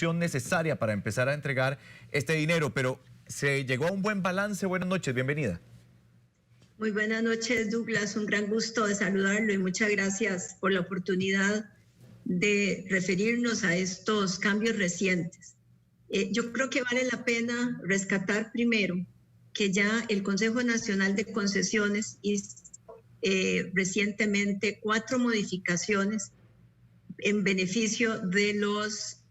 necesaria para empezar a entregar este dinero, pero se llegó a un buen balance. Buenas noches, bienvenida. Muy buenas noches, Douglas, un gran gusto de saludarlo y muchas gracias por la oportunidad de referirnos a estos cambios recientes. Yo creo que vale la pena rescatar primero que ya el Consejo Nacional de Concesiones hizo recientemente 4 modificaciones en beneficio de los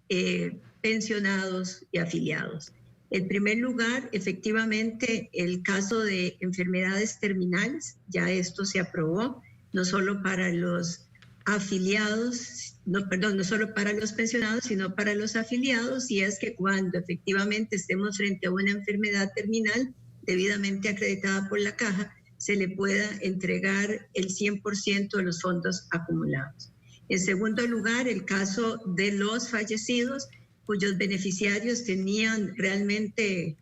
pensionados y afiliados. En primer lugar, efectivamente, el caso de enfermedades terminales, ya esto se aprobó, no solo para los afiliados, no solo para los pensionados, sino para los afiliados, y es que cuando efectivamente estemos frente a una enfermedad terminal debidamente acreditada por la Caja, se le pueda entregar el 100% de los fondos acumulados. En segundo lugar, el caso de los fallecidos, cuyos beneficiarios tenían realmente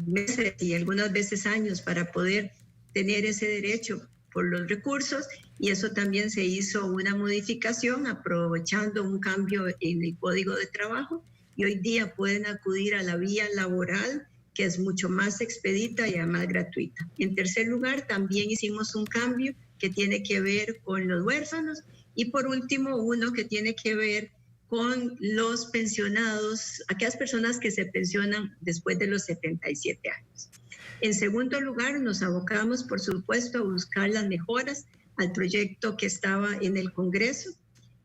meses y algunas veces años para poder tener ese derecho por los recursos, y eso también se hizo una modificación aprovechando un cambio en el Código de Trabajo, y hoy día pueden acudir a la vía laboral, que es mucho más expedita y además gratuita. En tercer lugar, también hicimos un cambio que tiene que ver con los huérfanos, y por último, uno que tiene que ver con los pensionados, aquellas personas que se pensionan después de los 77 años. En segundo lugar, nos abocamos, por supuesto, a buscar las mejoras al proyecto que estaba en el Congreso,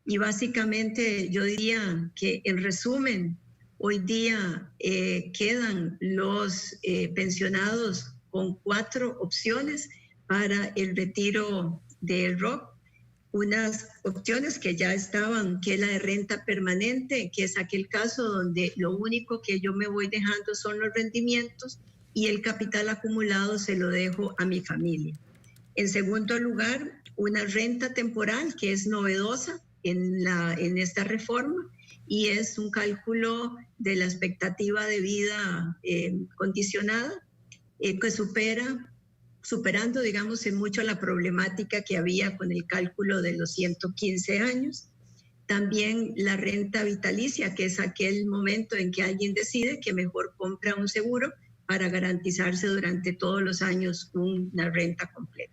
y básicamente yo diría que, en resumen, hoy día quedan los pensionados con 4 opciones para el retiro del ROP. Unas opciones que ya estaban, que es la de renta permanente, que es aquel caso donde lo único que yo me voy dejando son los rendimientos y el capital acumulado se lo dejo a mi familia. En segundo lugar, una renta temporal que es novedosa en esta reforma, y es un cálculo de la expectativa de vida condicionada que superando, digamos, en mucho la problemática que había con el cálculo de los 115 años. También la renta vitalicia, que es aquel momento en que alguien decide que mejor compra un seguro para garantizarse durante todos los años una renta completa.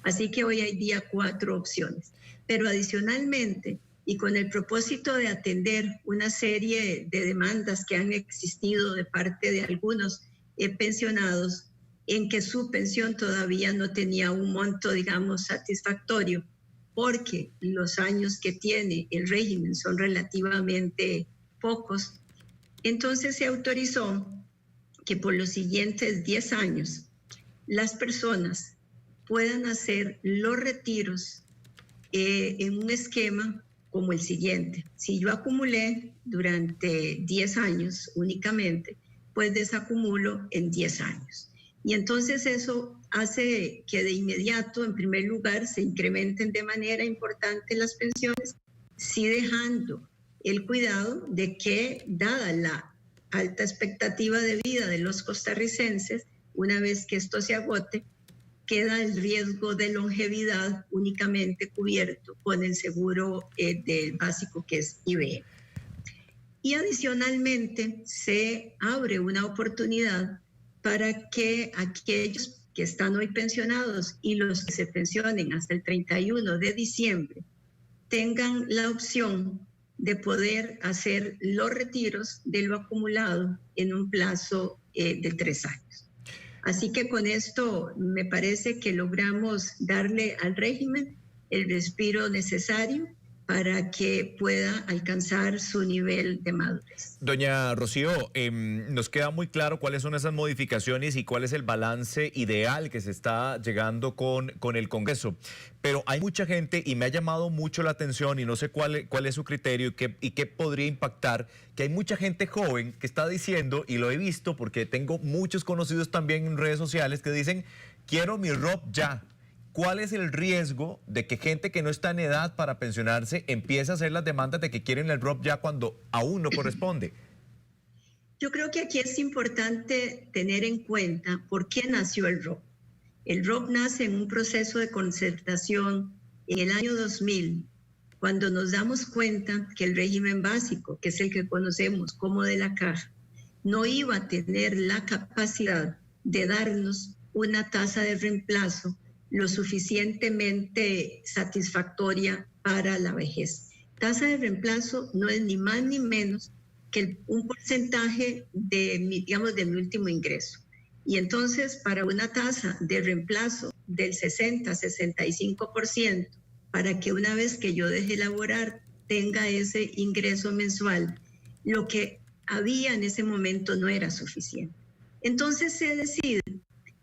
Así que hoy hay día 4 opciones. Pero adicionalmente, y con el propósito de atender una serie de demandas que han existido de parte de algunos pensionados, en que su pensión todavía no tenía un monto, digamos, satisfactorio, porque los años que tiene el régimen son relativamente pocos, entonces se autorizó que por los siguientes 10 años las personas puedan hacer los retiros en un esquema como el siguiente. Si yo acumulé durante 10 años únicamente, pues desacumulo en 10 años. Y entonces eso hace que de inmediato, en primer lugar, se incrementen de manera importante las pensiones, sí dejando el cuidado de que, dada la alta expectativa de vida de los costarricenses, una vez que esto se agote, queda el riesgo de longevidad únicamente cubierto con el seguro del básico, que es IBE. Y adicionalmente se abre una oportunidad para que aquellos que están hoy pensionados y los que se pensionen hasta el 31 de diciembre tengan la opción de poder hacer los retiros de lo acumulado en un plazo de 3 años. Así que con esto me parece que logramos darle al régimen el respiro necesario para que pueda alcanzar su nivel de madurez. Doña Rocío, nos queda muy claro cuáles son esas modificaciones y cuál es el balance ideal que se está llegando con el Congreso. Pero hay mucha gente, y me ha llamado mucho la atención, y no sé cuál es su criterio y qué podría impactar, que hay mucha gente joven que está diciendo, y lo he visto porque tengo muchos conocidos también en redes sociales, que dicen, quiero mi ROP ya. ¿Cuál es el riesgo de que gente que no está en edad para pensionarse empiece a hacer las demandas de que quieren el ROP ya cuando aún no corresponde? Yo creo que aquí es importante tener en cuenta por qué nació el ROP. El ROP nace en un proceso de concertación en el año 2000, cuando nos damos cuenta que el régimen básico, que es el que conocemos como de la caja, no iba a tener la capacidad de darnos una tasa de reemplazo lo suficientemente satisfactoria para la vejez. Tasa de reemplazo no es ni más ni menos que un porcentaje de mi último ingreso. Y entonces, para una tasa de reemplazo del 60-65%, para que una vez que yo deje laborar tenga ese ingreso mensual, lo que había en ese momento no era suficiente. Entonces se decide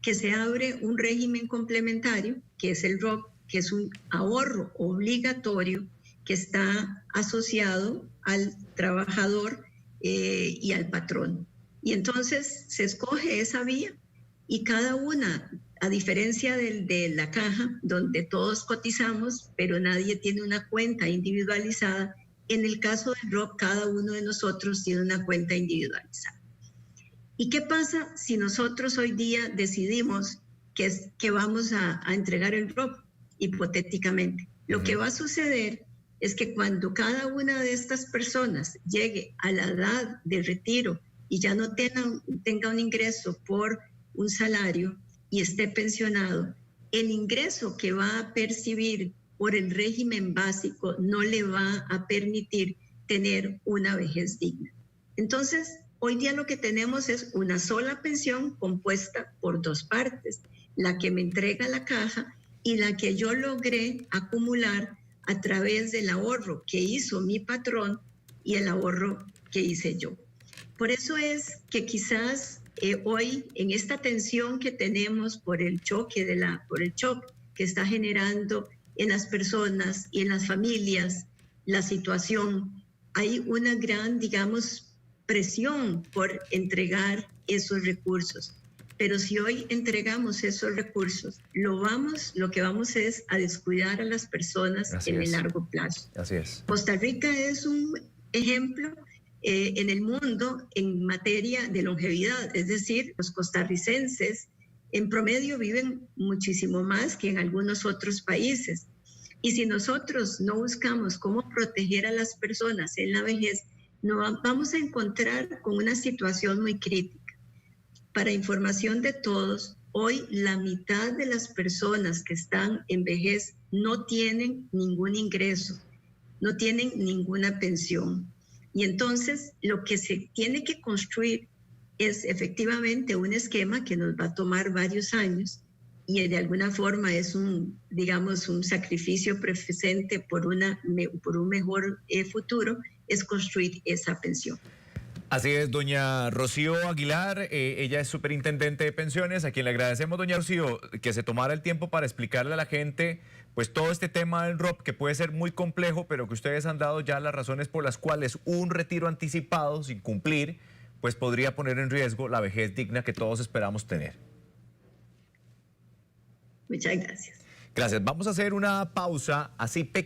que se abre un régimen complementario, que es el ROP, que es un ahorro obligatorio que está asociado al trabajador y al patrón. Y entonces se escoge esa vía y cada una, a diferencia de la caja, donde todos cotizamos, pero nadie tiene una cuenta individualizada, en el caso del ROP, cada uno de nosotros tiene una cuenta individualizada. ¿Y qué pasa si nosotros hoy día decidimos que vamos a entregar el ROP, hipotéticamente? Lo que va a suceder es que cuando cada una de estas personas llegue a la edad de retiro y ya no tenga un ingreso por un salario y esté pensionado, el ingreso que va a percibir por el régimen básico no le va a permitir tener una vejez digna. Entonces, hoy día lo que tenemos es una sola pensión compuesta por dos partes, la que me entrega la caja y la que yo logré acumular a través del ahorro que hizo mi patrón y el ahorro que hice yo. Por eso es que quizás hoy, en esta tensión que tenemos por el choque que está generando en las personas y en las familias la situación, hay una gran, presión por entregar esos recursos. Pero si hoy entregamos esos recursos, lo que vamos es a descuidar a las personas el largo plazo. Así es. Costa Rica es un ejemplo en el mundo en materia de longevidad, es decir, los costarricenses en promedio viven muchísimo más que en algunos otros países. Y si nosotros no buscamos cómo proteger a las personas en la vejez, nos vamos a encontrar con una situación muy crítica. Para información de todos, hoy la mitad de las personas que están en vejez no tienen ningún ingreso, no tienen ninguna pensión. Y entonces lo que se tiene que construir es efectivamente un esquema que nos va a tomar varios años y de alguna forma es un sacrificio presente por un mejor futuro, es construir esa pensión. Así es, doña Rocío Aguilar, ella es superintendente de pensiones, a quien le agradecemos, doña Rocío, que se tomara el tiempo para explicarle a la gente pues todo este tema del ROP, que puede ser muy complejo, pero que ustedes han dado ya las razones por las cuales un retiro anticipado sin cumplir, pues podría poner en riesgo la vejez digna que todos esperamos tener. Muchas gracias. Gracias. Vamos a hacer una pausa así pequeña.